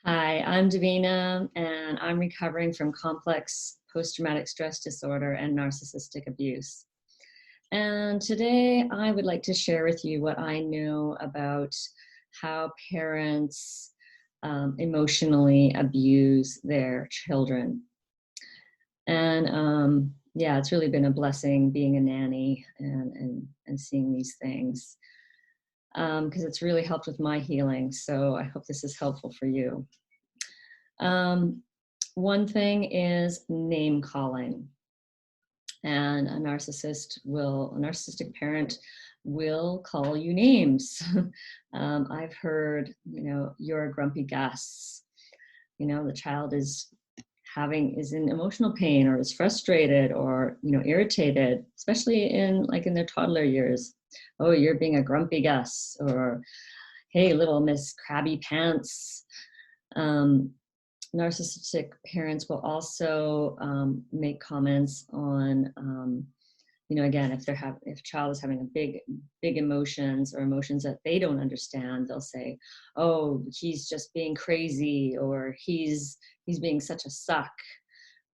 Hi, I'm Davina, and I'm recovering from complex post-traumatic stress disorder and narcissistic abuse. And today I would like to share with you what I know about how parents emotionally abuse their children. And yeah, it's really been a blessing being a nanny and seeing these things because it's really helped with my healing. So I hope this is helpful for you. Um, One thing is name calling, and a narcissistic parent will call you names. I've heard, you're a grumpy Gus. The child is in emotional pain or is frustrated or irritated, especially in their toddler years. Oh, you're being a grumpy Gus, or hey, little Miss Crabby Pants. Um, Narcissistic parents will also make comments on, again, if child is having a big emotions or emotions that they don't understand, they'll say, "Oh, he's just being crazy," or "He's being such a suck."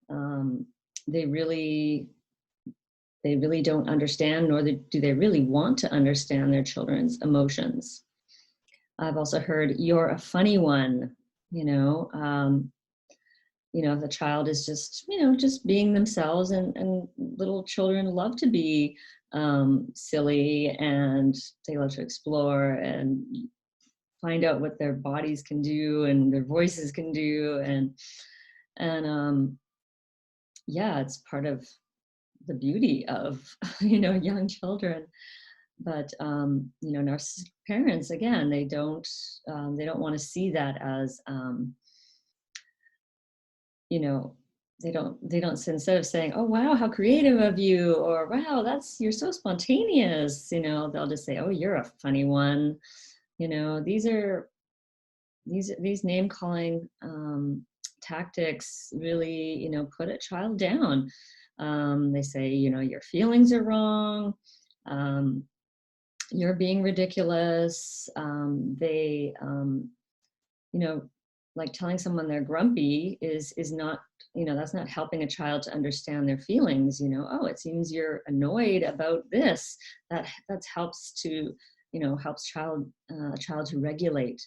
Um, they really they really don't understand, nor do they really want to understand their children's emotions. I've also heard, "You're a funny one," you know. The child is just being themselves, and little children love to be silly, and they love to explore and find out what their bodies can do and their voices can do, and yeah, it's part of the beauty of young children. But narcissistic parents, again, they don't want to see that as you know they don't, instead of saying, "Oh wow, how creative of you," or "Wow, you're so spontaneous," they'll just say, "Oh, you're a funny one." These name calling tactics really put a child down. They say, "Your feelings are wrong, um, you're being ridiculous." They you know like, telling someone they're grumpy is not, that's not helping a child to understand their feelings. "Oh, it seems you're annoyed about this." That helps a child to regulate.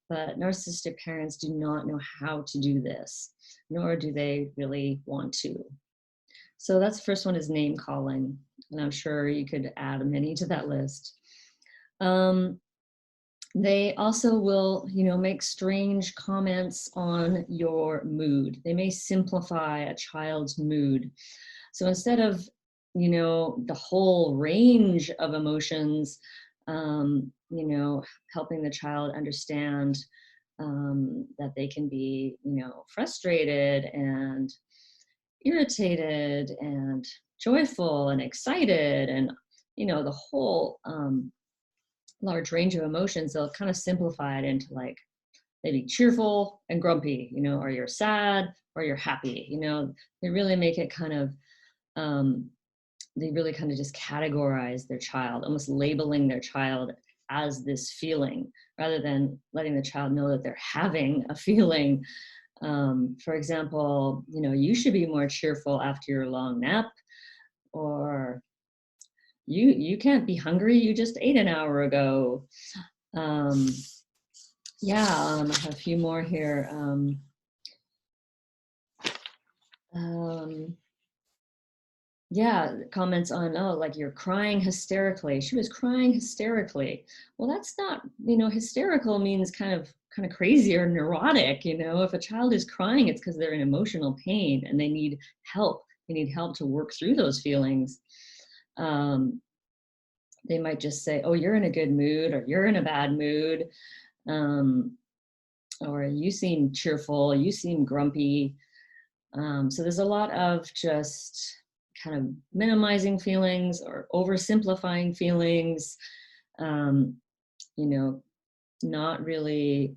But narcissistic parents do not know how to do this, nor do they really want to. So that's the first one, is name calling, and I'm sure you could add many to that list. um, they also will, make strange comments on your mood. They may simplify a child's mood. So instead of, the whole range of emotions, helping the child understand that they can be, frustrated and irritated and joyful and excited, and, the whole large range of emotions, they'll kind of simplify it into, like, maybe cheerful and grumpy, or you're sad or you're happy. They really make it kind of, they really kind of just categorize their child, almost labeling their child as this feeling, rather than letting the child know that they're having a feeling. For example, "You should be more cheerful after your long nap," or you can't be hungry, you just ate an hour ago." Um, yeah, I have a few more here. Um, yeah, comments on, "Oh, like, you're crying hysterically. She was crying hysterically." Well, that's not, hysterical means kind of crazy or neurotic. If a child is crying, it's because they're in emotional pain and they need help. They need help to work through those feelings. Um, they might just say, "Oh, you're in a good mood," or "You're in a bad mood," um, or "You seem cheerful, you seem grumpy." So there's a lot of just kind of minimizing feelings or oversimplifying feelings, um, you know, not really,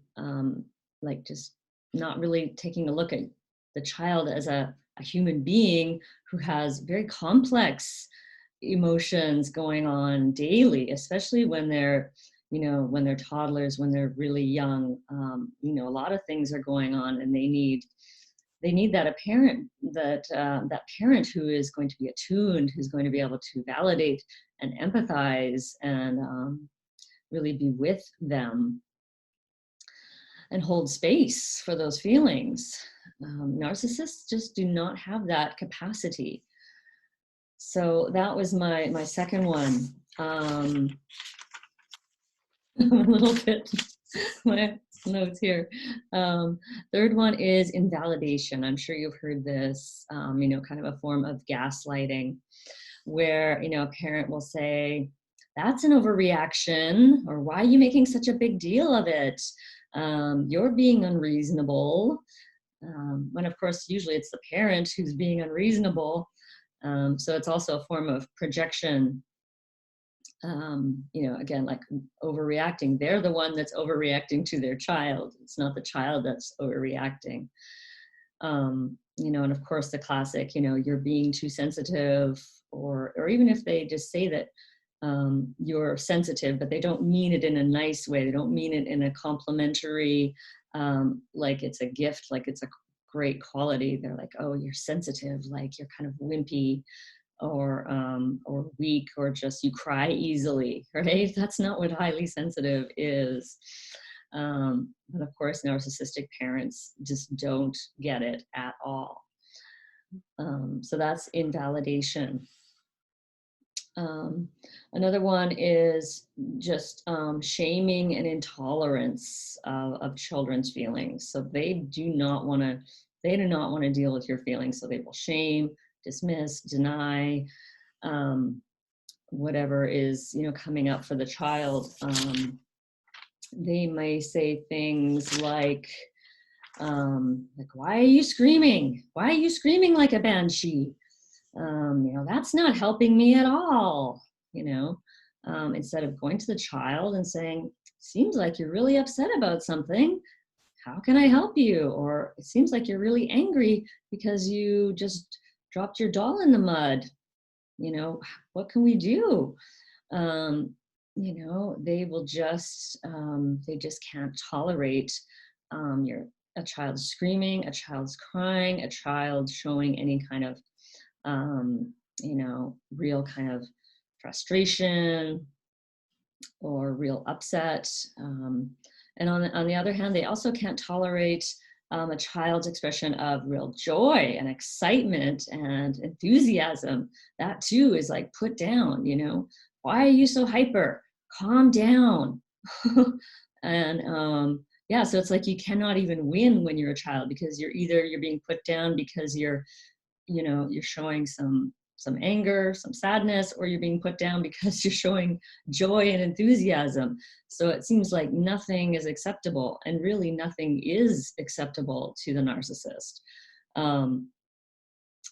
like, just not really taking a look at the child as a human being who has very complex emotions going on daily, especially when they're, when they're toddlers, when they're really young, a lot of things are going on, and they need that a parent that parent who is going to be attuned, who's going to be able to validate and empathize and really be with them and hold space for those feelings. Narcissists just do not have that capacity. So that was my second one. A little bit, my notes here. Third one is invalidation. I'm sure you've heard this, kind of a form of gaslighting, where, a parent will say, that's an overreaction, or why are you making such a big deal of it? You're being unreasonable. When of course, usually it's the parent who's being unreasonable. So it's also a form of projection. Again, like overreacting. They're the one that's overreacting to their child. It's not the child that's overreacting. And of course the classic, you're being too sensitive, or even if they just say that you're sensitive, but they don't mean it in a nice way. They don't mean it in a complimentary, like it's a gift, like it's a great quality. They're like, oh, you're sensitive, like you're kind of wimpy, or weak, or just you cry easily, right? That's not what highly sensitive is. But of course, narcissistic parents just don't get it at all. So that's invalidation. Another one is just shaming and intolerance of children's feelings. So they do not want to deal with your feelings. So they will shame, dismiss, deny, whatever is coming up for the child. They may say things like, why are you screaming? Why are you screaming like a banshee? That's not helping me at all. Instead of going to the child and saying, seems like you're really upset about something. How can I help you? Or it seems like you're really angry because you just dropped your doll in the mud. What can we do? They will just, they just can't tolerate a child screaming, a child's crying, a child showing any kind of, real kind of frustration or real upset. And on the other hand, they also can't tolerate a child's expression of real joy and excitement and enthusiasm. That too is like put down, why are you so hyper? Calm down. And yeah, so it's like you cannot even win when you're a child, because you're being put down because you're showing some anger, some sadness, or you're being put down because you're showing joy and enthusiasm. So it seems like nothing is acceptable, and really nothing is acceptable to the narcissist.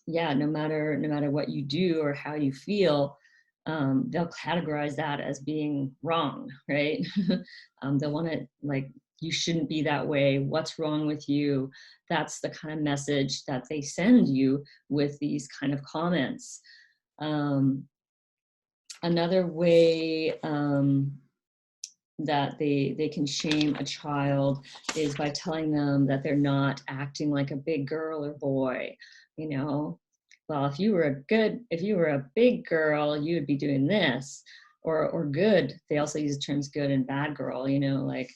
Yeah, no matter what you do or how you feel, they'll categorize that as being wrong, right? They'll want to, like, you shouldn't be that way. What's wrong with you? That's the kind of message that they send you with these kind of comments. Another way that they can shame a child is by telling them that they're not acting like a big girl or boy. Well, if you were a big girl, you would be doing this, or good. They also use the terms good and bad girl, like,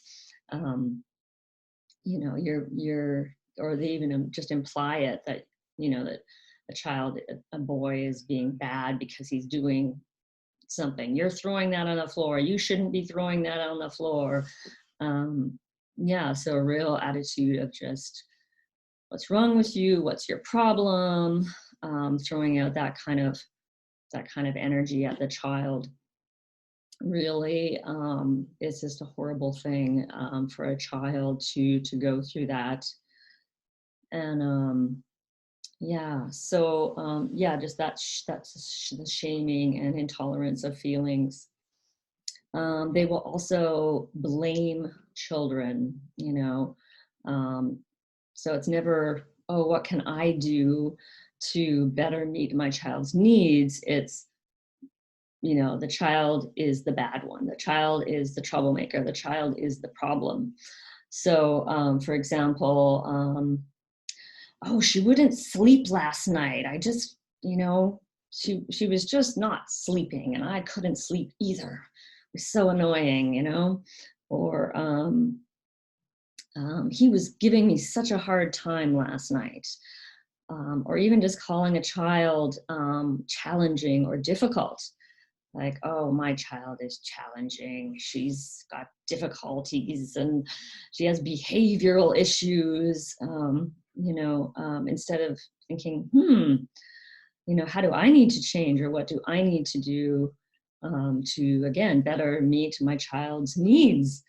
you're, or they even just imply it, that, that a boy is being bad because he's doing something. You're throwing that on the floor. You shouldn't be throwing that on the floor. Yeah, so a real attitude of just, what's wrong with you? What's your problem? Throwing out that kind of energy at the child. Really, it's just a horrible thing for a child to go through that. And yeah, so yeah, just that's the shaming and intolerance of feelings. They will also blame children, so it's never, oh, what can I do to better meet my child's needs? It's, the child is the bad one. The child is the troublemaker. The child is the problem. So, for example, oh, she wouldn't sleep last night. I just, she was just not sleeping, and I couldn't sleep either. It was so annoying. Or he was giving me such a hard time last night. Or even just calling a child challenging or difficult. Like, oh, my child is challenging. She's got difficulties and she has behavioral issues, instead of thinking, how do I need to change, or what do I need to do to, again, better meet my child's needs?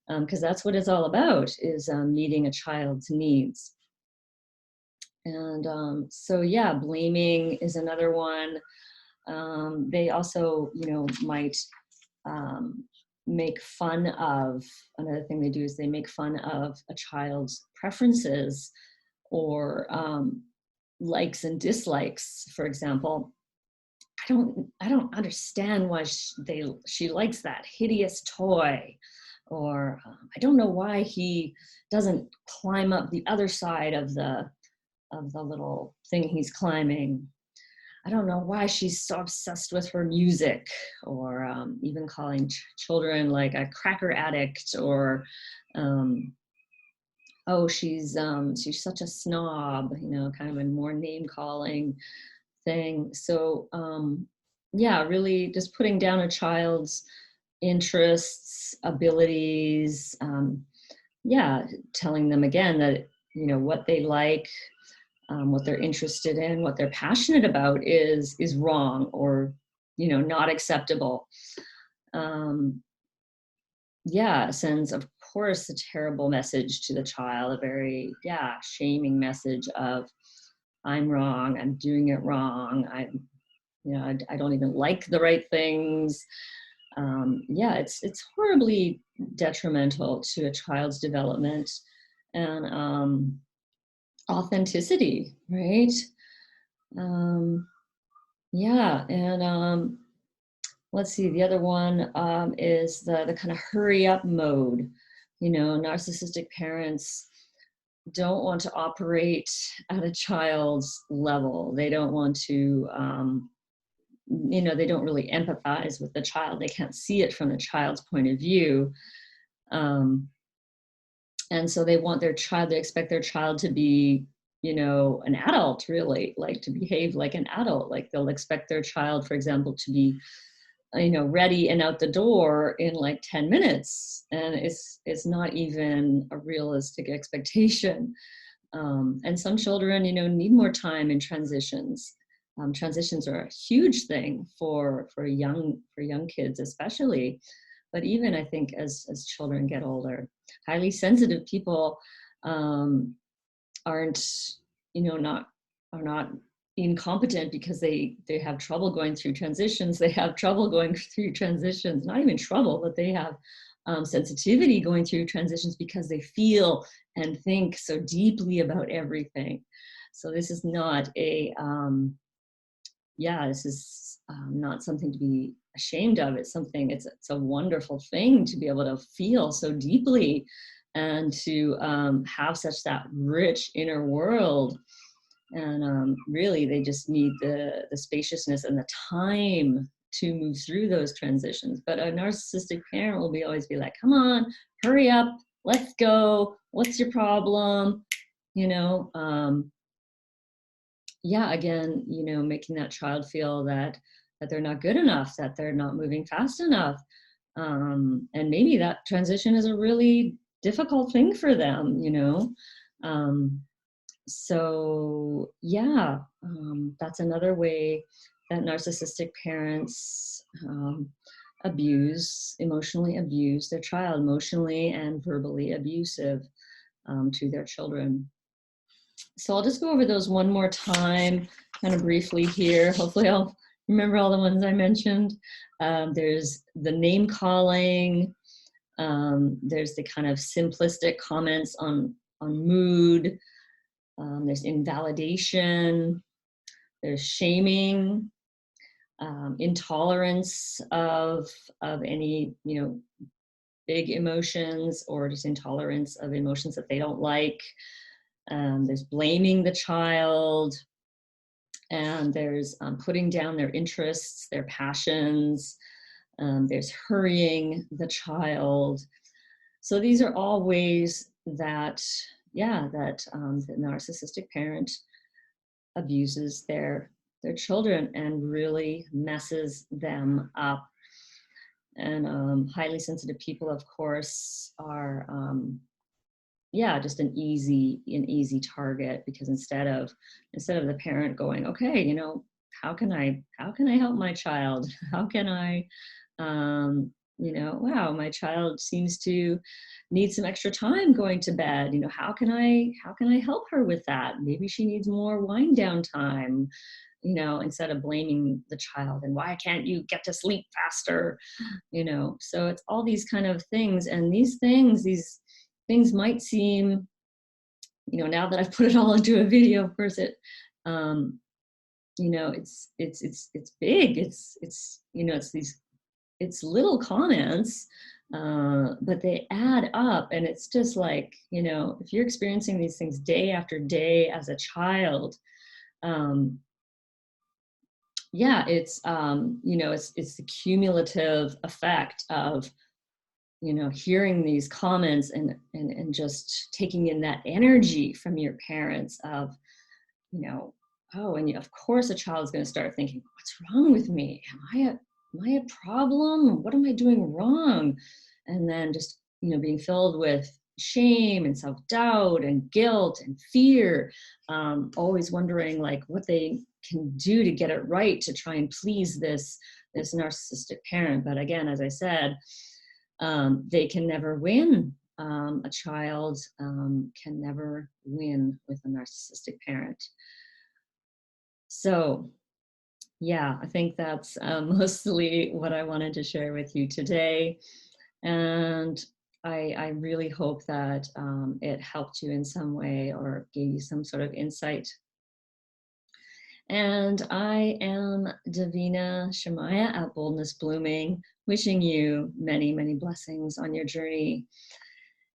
Because that's what it's all about, is meeting a child's needs. And so, yeah, blaming is another one. They also, might make fun of, another thing they do is they make fun of a child's preferences or likes and dislikes. For example, I don't understand why she likes that hideous toy, or I don't know why he doesn't climb up the other side of the little thing he's climbing. I don't know why she's so obsessed with her music, or even calling children like a cracker addict, or oh, she's such a snob, kind of a more name calling thing. So yeah, really just putting down a child's interests, abilities, yeah, telling them again that what they like, what they're interested in, what they're passionate about is wrong, or not acceptable. Yeah, sends, of course, a terrible message to the child, a very shaming message of, I'm wrong, I'm doing it wrong, I don't even like the right things. Yeah, it's horribly detrimental to a child's development and authenticity, right? Yeah, and let's see, the other one is the kind of hurry up mode. Narcissistic parents don't want to operate at a child's level. They don't want to, they don't really empathize with the child. They can't see it from the child's point of view. And so they expect their child to be, an adult, really, like to behave like an adult. Like they'll expect their child, for example, to be, ready and out the door in like 10 minutes. And it's not even a realistic expectation. And some children, need more time in transitions. Transitions are a huge thing for young kids, especially. But even I think as children get older, highly sensitive people aren't, are not incompetent because they have trouble going through transitions. They have trouble going through transitions, not even trouble, but they have sensitivity going through transitions because they feel and think so deeply about everything. So this is not this is not something to be ashamed of. It's a wonderful thing to be able to feel so deeply and to have such that rich inner world. And really, they just need the spaciousness and the time to move through those transitions. But a narcissistic parent will always be like, come on, hurry up, let's go. What's your problem? Again, making that child feel that they're not good enough, that they're not moving fast enough. And maybe that transition is a really difficult thing for them, So yeah, that's another way that narcissistic parents emotionally abuse their child, emotionally and verbally abusive to their children. So I'll just go over those one more time, kind of briefly here. Hopefully I'll remember all the ones I mentioned. There's the name calling. There's the kind of simplistic comments on mood. There's invalidation. There's shaming. intolerance of any, big emotions, or just intolerance of emotions that they don't like. There's blaming the child, and there's putting down their interests, their passions. There's hurrying the child. So these are all ways that, that the narcissistic parent abuses their children and really messes them up. And highly sensitive people, of course, are just an easy target, because instead of the parent going, okay, how can I help my child? How can I, wow, my child seems to need some extra time going to bed. How can I help her with that? Maybe she needs more wind down time. Instead of blaming the child and why can't you get to sleep faster? So it's all these kind of things, and these things might seem, now that I've put it all into a video, of course it's big. It's little comments, but they add up, and it's just like, if you're experiencing these things day after day as a child, it's the cumulative effect of, hearing these comments and just taking in that energy from your parents of, of course a child is going to start thinking, what's wrong with me? Am I a problem? What am I doing wrong? And then just, being filled with shame and self-doubt and guilt and fear, always wondering like what they can do to get it right, to try and please this narcissistic parent. But again, as I said, they can never win. A child can never win with a narcissistic parent. So I think that's mostly what I wanted to share with you today. And I really hope that it helped you in some way or gave you some sort of insight. And I am Davina Shemaya at Boldness Blooming, wishing you many, many blessings on your journey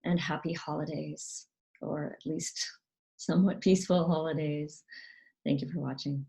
and happy holidays, or at least somewhat peaceful holidays. Thank you for watching.